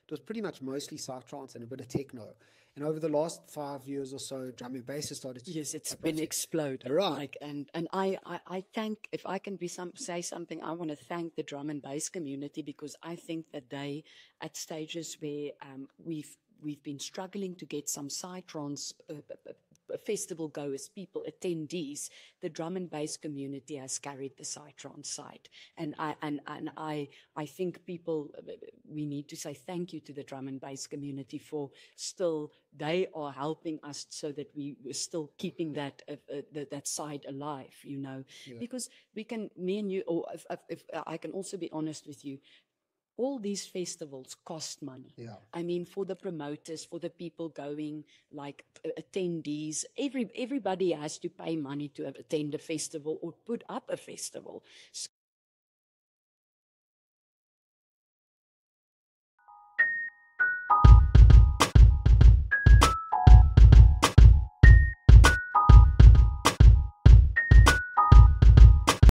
it was pretty much mostly psytrance and a bit of techno. And over the last 5 years or so, drum and bass has started to Yes, it's been exploded. Right. Like, and I thank, if I can say something, I want to thank the drum and bass community, because I think that they, at stages where we've been struggling to get some psytrance festival goers, people, attendees, the drum and bass community has carried the psytrance side. And I think people, we need to say thank you to the drum and bass community for still, they are helping us so that we're still keeping that side alive, you know, because we can, me and you, or if I can also be honest with you, all these festivals cost money. Yeah. I mean, for the promoters, for the people going, like attendees, everybody has to pay money to attend a festival or put up a festival.